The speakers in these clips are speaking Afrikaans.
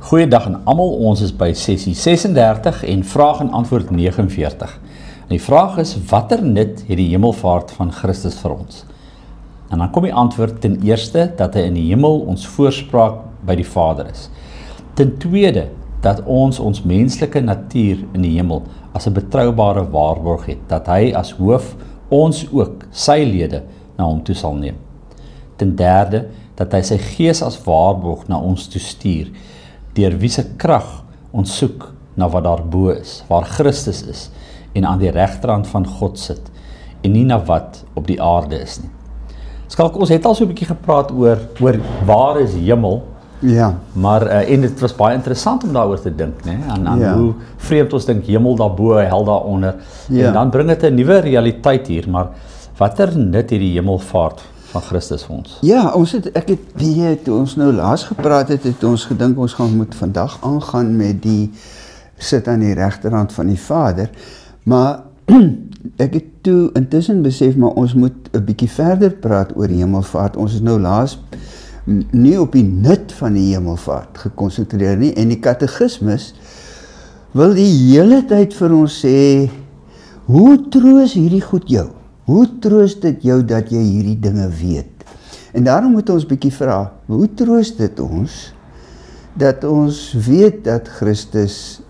Goeiedag aan almal, ons is by sessie 36 en vraag en antwoord 49. En die vraag is, watter nut het die hemelvaart van Christus vir ons? En dan kom die antwoord, ten eerste, dat hy in die hemel ons voorspraak by die Vader is. Ten tweede, dat ons menslike natuur in die hemel as 'n betroubare waarborg het, dat hy as hoof ons ook, sy lede, na hom toe sal neem. Ten derde, dat hy sy gees as waarborg na ons toe stuur, deur wie se krag ons soek na wat daarbo is, waar Christus is en aan die regterhand van God sit, en nie na wat op die aarde is nie. Skalk, ons het al so 'n bietjie gepraat oor waar is hemel, ja. Maar en dit was baie interessant om daaroor te dink, né? Aan ja. hoe vreemd ons dink hemel daarbo, hel daaronder, ja. En dan bring dit 'n nuwe realiteit hier, maar watter nut het die hemelvaart van Christus vir ons? Ja, toe ons nou laas gepraat het ons gedink ons moet vandag aangaan met die sit aan die regterhand van die Vader, maar ek het toe intussen besef, maar ons moet 'n bietjie verder praat oor die hemelvaart. Ons is nou laas nie op die nut van die hemelvaart gekonsentreer nie, en die katekismus wil die hele tyd vir ons sê, hoe troos hierdie goed jou? Hoe troos dit jou dat jy hierdie dinge weet? En daarom moet ons bietjie vra, hoe troos dit ons dat ons weet dat Christus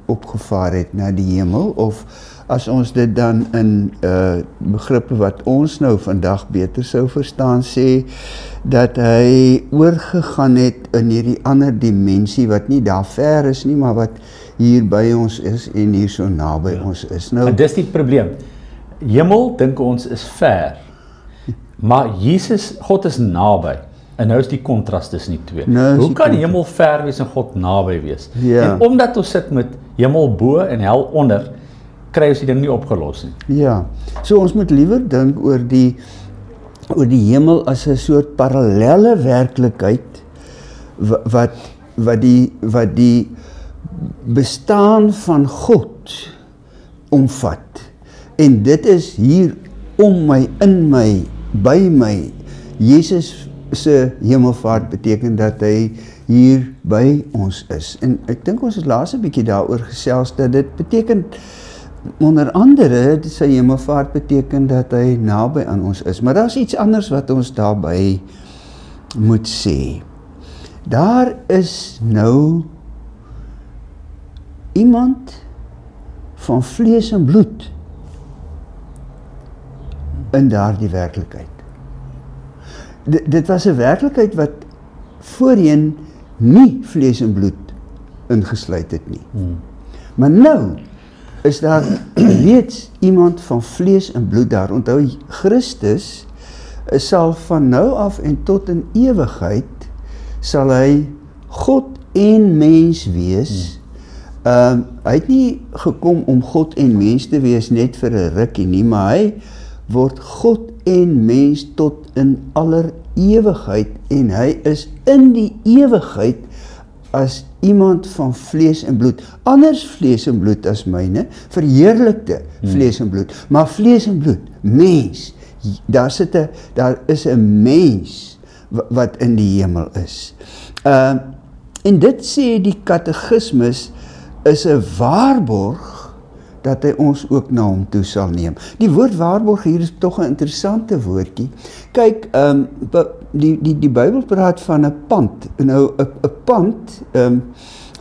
opgevaar het na die hemel, of as ons dit dan in begrippe wat ons nou vandag beter sou verstaan, sê dat hy oorgegaan het in hierdie ander dimensie wat nie daar ver is nie, maar wat hier by ons is en hier so naby ons is. Nou, en dis die probleem. Hemel, dink ons, is ver, maar God is naby, en nou is die kontras tussen die twee. Nou hoe kan hemel ver wees en God naby wees? Ja. En omdat ons sit met hemel bo en hel onder, kry ons die ding nie opgelos nie. Ja, so ons moet liewer dink oor die hemel as 'n soort parallelle werklikheid, wat die bestaan van God omvat. En dit is hier om my, in my, by my. Jesus se hemelvaart beteken dat hy hier by ons is. En ek dink ons het laas 'n bietjie daaroor gesels, dat dit beteken, onder andere, sy hemelvaart beteken dat hy naby aan ons is. Maar daar is iets anders wat ons daarby moet sê. Daar is nou iemand van vlees en bloed in daardie werklikheid. Dit was 'n werklikheid wat voorheen nie vlees en bloed ingesluit het nie. Maar nou is daar reeds iemand van vlees en bloed daar. Onthou, Christus sal van nou af en tot in ewigheid, sal hy God en mens wees. Hy het nie gekom om God en mens te wees net vir 'n rukkie nie, maar hy word God en mens tot in aller ewigheid, en hy is in die ewigheid as iemand van vlees en bloed, anders vlees en bloed as myne, verheerlikte vlees en bloed, maar vlees en bloed, mens, daar is 'n mens wat in die hemel is. En dit sê die katekismus is 'n waarborg dat hy ons ook na hom toe sal neem. Die woord waarborg hier is tog 'n interessante woordjie. Kyk, die Bybel praat van 'n pand. Nou, 'n pand,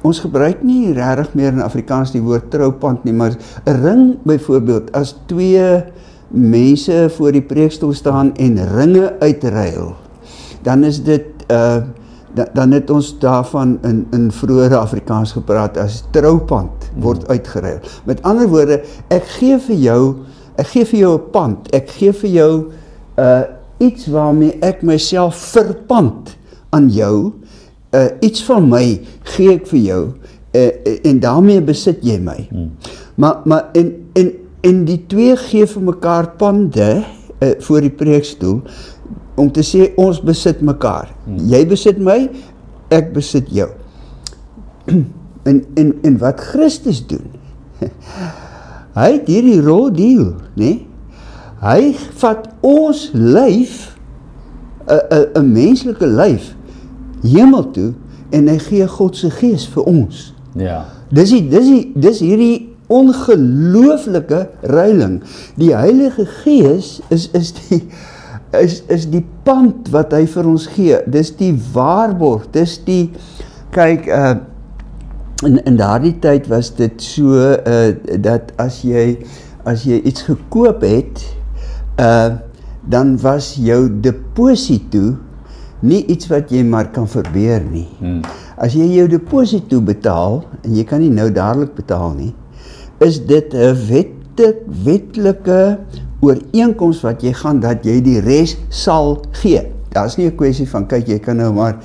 ons gebruik nie regtig meer in Afrikaans die woord troupand nie, maar 'n ring byvoorbeeld, as twee mense voor die preekstoel staan en ringe uitruil, dan is dit dan het ons daarvan in vroeëre Afrikaans gepraat as troupand word uitgeruil. Met ander woorde, ek gee vir jou 'n pand, ek gee vir jou iets waarmee ek myself verpand aan jou, iets van my gee ek vir jou, en daarmee besit jy my. Maar en die twee gee vir mekaar pande voor die preekstoel, om te sê, ons besit mekaar. Jy besit my, ek besit jou. En wat Christus doen, hy het hierdie raw deal, nee? Hy vat ons lyf, 'n menslike lyf, hemel toe, en hy gee God se gees vir ons. Ja. Dis hierdie ongelooflike ruiling. Die Heilige Gees is die pand wat hy vir ons gee. Dis die waarborg, dis die, kyk, in daardie tyd was dit so, dat as jy iets gekoop het, dan was jou deposito nie iets wat jy maar kan verbeur nie. As jy jou deposito betaal, en jy kan nie nou dadelik betaal nie, is dit 'n wetlike ooreenkoms wat jy gaan, dat jy die res sal gee. Daar is nie 'n kwessie van, kyk, jy kan nou maar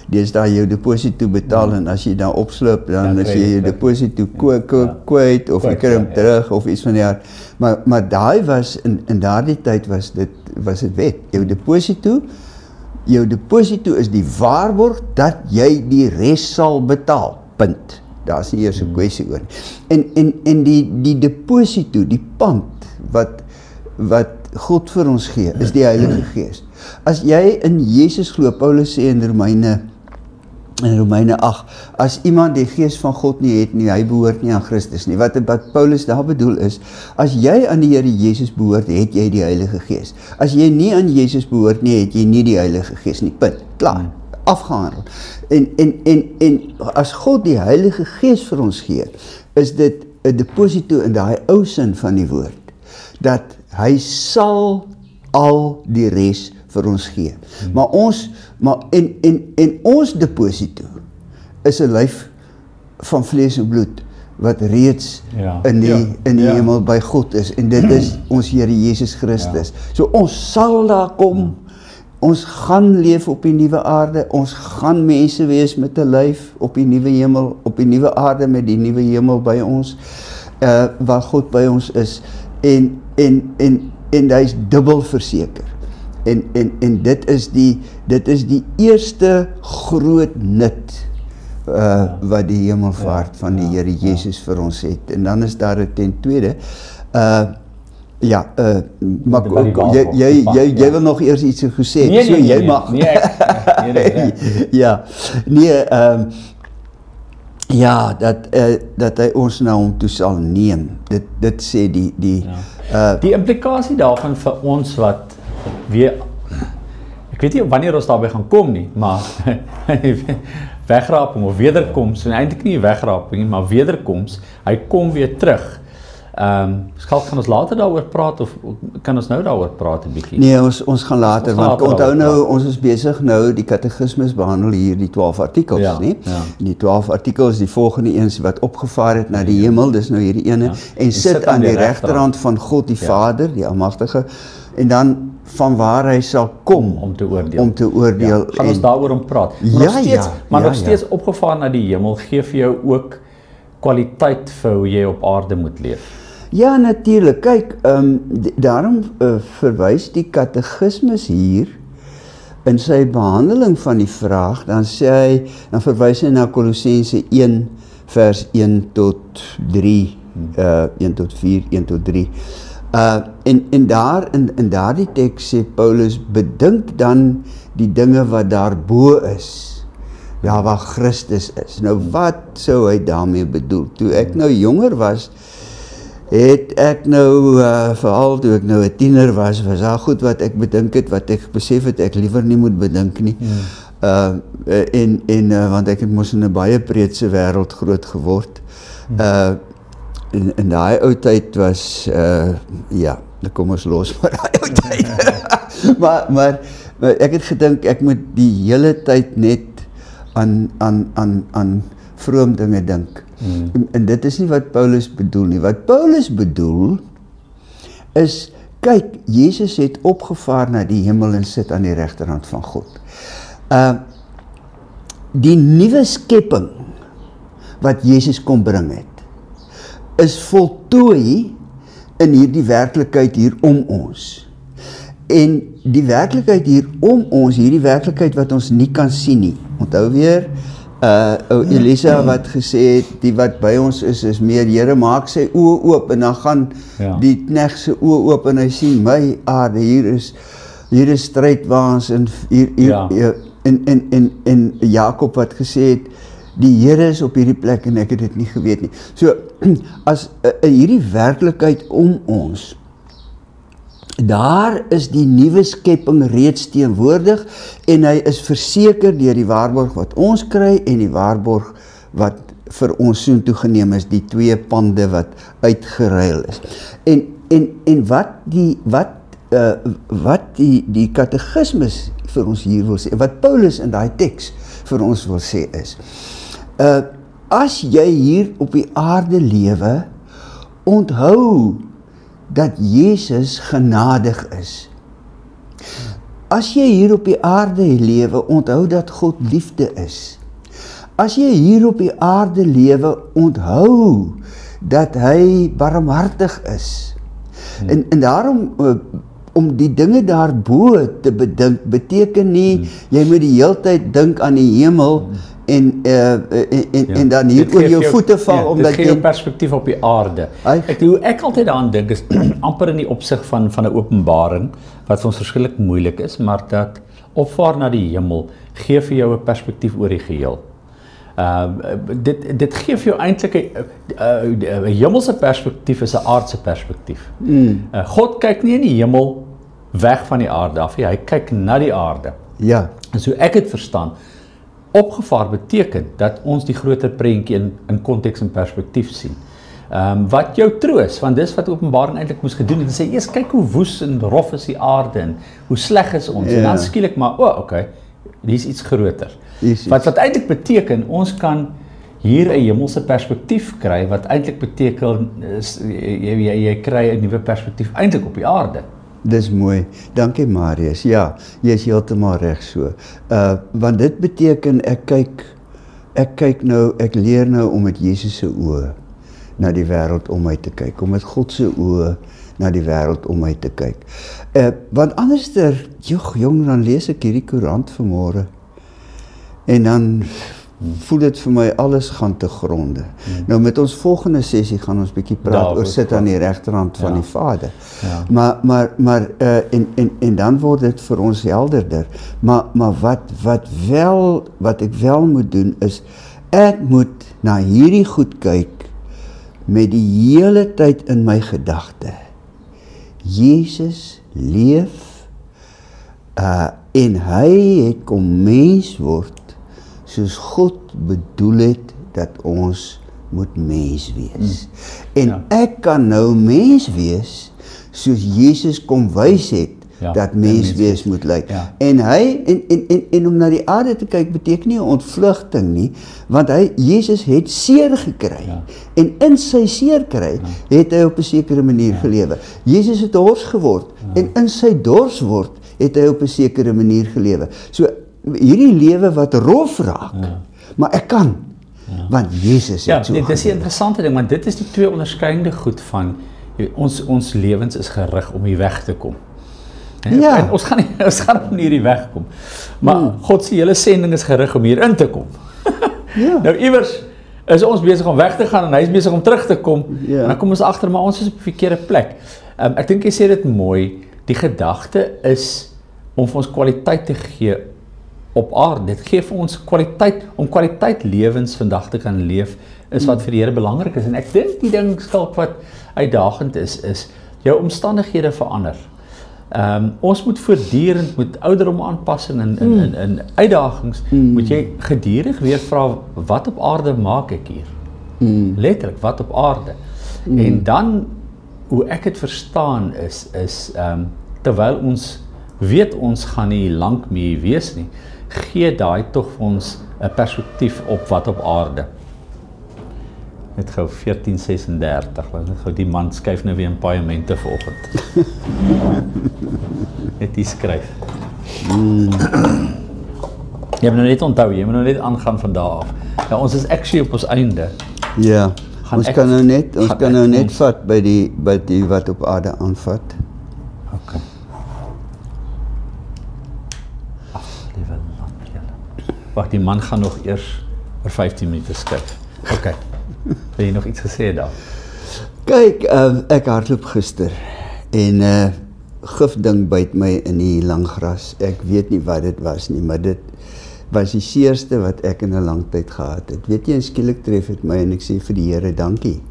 deesdae jou deposito betaal, en as jy dan opsloop, dan as jy jou deposito kwyt, of jy kry hom terug, of iets van die aard. Maar daai was, in daardie tyd was dit wet. Jou deposito is die waarborg dat jy die res sal betaal. Punt. Daar is nie eers 'n kwessie oor. En die deposito, die pand wat God vir ons gee, is die Heilige Gees. As jy in Jesus glo, Paulus sê in Romeine 8, as iemand die Gees van God nie het nie, hy behoort nie aan Christus nie. Wat Paulus daar bedoel is, as jy aan die Here Jesus behoort, het jy die Heilige Gees. As jy nie aan Jesus behoort nie, het jy nie die Heilige Gees nie. Punt. Klaar. Afgehandel. En as God die Heilige Gees vir ons gee, is dit 'n deposito in daai ou sin van die woord, dat hy sal al die res vir ons gee. Maar ons deposito is 'n lyf van vlees en bloed wat reeds in die hemel by God is, en dit is ons Here Jesus Christus. So ons sal daar kom. Ons gaan leef op die nuwe aarde, ons gaan mense wees met 'n lyf op die nuwe hemel, op die nuwe aarde met die nuwe hemel by ons, waar God by ons is, en hy is dubbel verseker. En dit is die eerste groot nut wat die hemelvaart van die Here Jesus vir ons het. En dan is daar 'n ten tweede, maar jy wil nog eers iets gesê, so jy mag. Dat hy ons na hom toe sal neem. Dit sê die implikasie daarvan vir ons wat weer, ek weet nie wanneer ons daarby gaan kom nie, maar wegraping of wederkoms, en eintlik nie wegraping nie, maar wederkoms, hy kom weer terug. Skalk, gaan ons later daaroor praat, of kan ons nou daaroor praat 'n bietjie? Nee, ons gaan later, want onthou nou, ons is besig nou, die katekismes behandel hier die 12 artikels, nie? Die 12 artikels, die volgende eens wat opgevaar het na die hemel, dis nou hierdie ene, en sit aan die regterhand van God die Vader, die Almagtige, en dan van waar hy sal kom om te oordeel. Gaan ons daaroor om praat. Maar nog steeds opgevaar na die hemel, gee vir jou ook kwaliteit vir hoe jy op aarde moet leef. Ja, natuurlijk. Kyk, daarom verwys die katekismes hier in sy behandeling van die vraag, dan verwys hy na Kolossense 1 vers 1 tot 3, 1 tot 4, 1 tot 3. En daar in daardie teks sê Paulus, bedink dan die dinge wat daarbo is, ja, waar Christus is. Nou wat sou hy daarmee bedoel? Toe ek nou jonger was, het ek nou, veral toe ek nou 'n tiener was daar goed wat ek bedink het, wat ek besef het ek liever nie moet bedink nie. Want ek het mos in 'n baie breedse wêreld groot geword. In daai ou tyd was, dan kom ons los maar daai ou tyd. maar ek het gedink, ek moet die hele tyd net aan vroom dinge dink. En dit is nie wat Paulus bedoel nie. Wat Paulus bedoel is, kyk, Jesus het opgevaar na die hemel en sit aan die regterhand van God. Die nuwe skepping wat Jesus kom bring het, is voltooi in hierdie werklikheid hier om ons. En die werklikheid hier om ons, hierdie werklikheid wat ons nie kan sien nie. Onthou weer, Elisa wat gesê het, die wat by ons is meer, Here, maak sy oë oop, en dan gaan die knegt se oë oop, en hy sien, my aarde, hier is strydwaans, en en Jakob wat gesê het, die Here is op hierdie plek en ek het dit nie geweet nie. So, as hierdie werklikheid om ons, daar is die nuwe skepping reeds teenwoordig en hy is verseker deur die waarborg wat ons kry en die waarborg wat vir ons soontoe geneem is, die 2 pande wat uitgeruil is. En wat die katekismus vir ons hier wil sê, wat Paulus in daai teks vir ons wil sê is, as jy hier op die aarde lewe, onthou dat Jesus genadig is. As jy hier op die aarde lewe, onthou dat God liefde is. As jy hier op die aarde lewe, onthou dat hy barmhartig is. En daarom, om die dinge daarbo te bedink, beteken nie, jy moet die hele tyd dink aan die hemel, en dan hier oor jou voete val, omdat dit gee jou perspektief op die aarde. Hoe ek altyd daaraan dink, is amper in die opsig van 'n openbaring, wat vir ons verskillik moeilik is, maar dat opvaar na die hemel, gee vir jou 'n perspektief oor die geheel. Dit gee vir jou eintlik 'n hemelse perspektief is 'n aardse perspektief. God kyk nie in die hemel weg van die aarde af, hy kyk na die aarde. Ja. En so ek het verstaan, opgevaar beteken dat ons die groter prentjie in konteks en perspektief sien. Wat jou troos, want dis wat Openbaring eintlik moes gedoen het, en sê, eers kyk hoe woes en rof is die aarde, en hoe sleg is ons, en dan skielik maar, okay, hier is iets groter. Wat eintlik beteken, ons kan hier 'n hemelse perspektief kry, wat eintlik beteken, jy kry 'n nuwe perspektief eintlik op die aarde. Dis mooi, dankie Marius, ja, jy is heeltemal reg so, want dit beteken, ek leer nou om met Jesus se oë na die wêreld om my te kyk, om met God se oë na die wêreld om my te kyk, want anderster, jong, dan lees ek hierdie koerant vanmôre, en dan voel dit vir my, alles gaan te gronde. Nou met ons volgende sessie gaan ons bietjie praat oor sit aan die regterhand van die Vader. Maar en dan word dit vir ons helderder. Maar wat ek wel moet doen is, ek moet na hierdie goed kyk met die hele tyd in my gedagte. Jesus leef en hy het kom mens word soos God bedoel het dat ons moet mens wees. En ek kan nou mens wees soos Jesus kom wys het dat mens wees moet lyk. En hy en om na die aarde te kyk beteken nie 'n ontvlugting nie, want Jesus het seer gekry. En in sy seer kry het hy op 'n sekere manier gelewe. Jesus het dors geword en in sy dors word het hy op 'n sekere manier gelewe. So hierdie lewe wat rof raak, maar ek kan, want Jesus het so dit is 'n interessante ding, want dit is die 2 onderskeidende goed van, ons lewens is gerig om hier weg te kom. En ons gaan nie hierdie wegkom, maar God se hele sending is gerig om hier in te kom. Nou iewers is ons besig om weg te gaan, en hy is besig om terug te kom, en dan kom ons agter, maar ons is op 'n verkeerde plek. Ek dink jy sê dit mooi, die gedagte is, om vir ons kwaliteit te gee, op aarde, dit gee vir ons kwaliteit, om kwaliteit lewens vandag te kan leef, is wat vir die Here belangrik is, en ek dink die ding skalk wat uitdagend is jou omstandighede verander. Ons moet voortdurend met ouderdom aanpassing en uitdagings, moet jy gedurig weer vra, wat op aarde maak ek hier? Letterlik, wat op aarde? En dan, hoe ek het verstaan is terwyl ons weet ons gaan nie lank meer wees nie, gee daai tog vir ons 'n perspektief op wat op aarde. Net gou 14:36, want net gou die man skryf nou weer in paaiamente vanoggend. Net die skryf. Jy moet nou net onthou, jy moet nou net aangaan van daar af. Ja, ons is actually op ons einde. Ja, ons kan nou net vat by die wat op aarde aanvat. Okay. Wacht, die man gaan nog eers oor 15 minute skryf. Okay. Wil jy nog iets gesê daar? Kyk, ek hardloop gister en gifding byt my in die langgras. Ek weet nie wat dit was nie, maar dit was die seerste wat ek in 'n lang tyd gehad het. Weet jy, en skielik tref het my en ek sê vir die Here, dankie.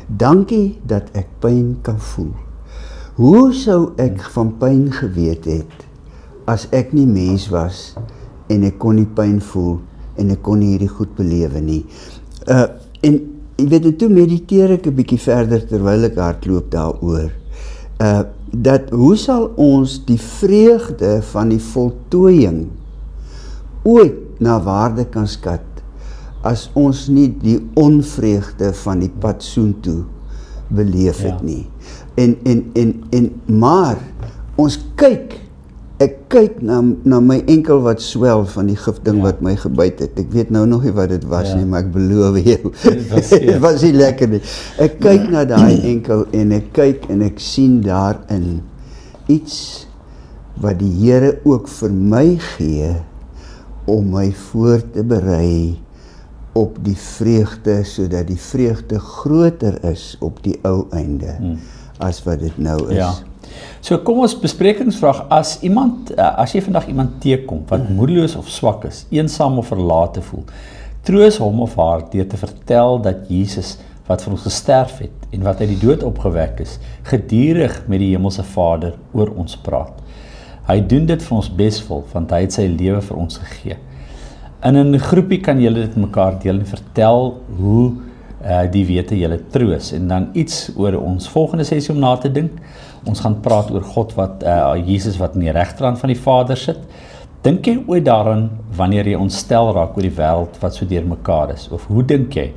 Dankie dat ek pyn kan voel. Hoe sou ek van pyn geweet het as ek nie mens was en ek kon nie pyn voel en ek kon nie hierdie goed belewe nie. En jy weet, en toe mediteer ek 'n bietjie verder terwyl ek hardloop daaroor. Dat hoe sal ons die vreugde van die voltooiing ooit na waarde kan skat as ons nie die onvreugde van die pad soontoe beleef het nie. Maar ons ek kyk na my enkel wat swel van die gifding wat my gebyt het. Ek weet nou nog nie wat dit was nie, maar ek beloof jou, dit was nie lekker nie. Ek kyk na daai enkel en ek kyk en ek sien daarin iets wat die Here ook vir my gee om my voor te berei op die vreugde, sodat die vreugde groter is op die ou einde as wat dit nou is. Ja. So kom ons besprekingsvraag, as jy vandag iemand teekom wat moedeloos of swak is, eensaam of verlate voel, troos hom of haar deur te vertel dat Jesus wat vir ons gesterf het en wat uit die dood opgewek is, gedurig met die Hemelse Vader oor ons praat. Hy doen dit vir ons beswil, want hy het sy lewe vir ons gegee. In 'n groepie kan julle dit mekaar deel en vertel hoe die wete julle troos, en dan iets oor ons volgende sessie om na te dink. Ons gaan praat oor God Jesus wat in die regterhand van die Vader sit. Dink jy ooit daaraan wanneer jy ontstel raak oor die wêreld wat so deurmekaar is? Of hoe dink jy?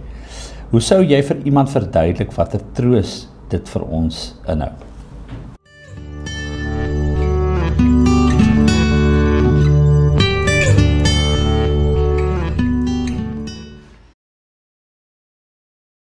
Hoe sou jy vir iemand verduidelik watter troos dit vir ons inhou?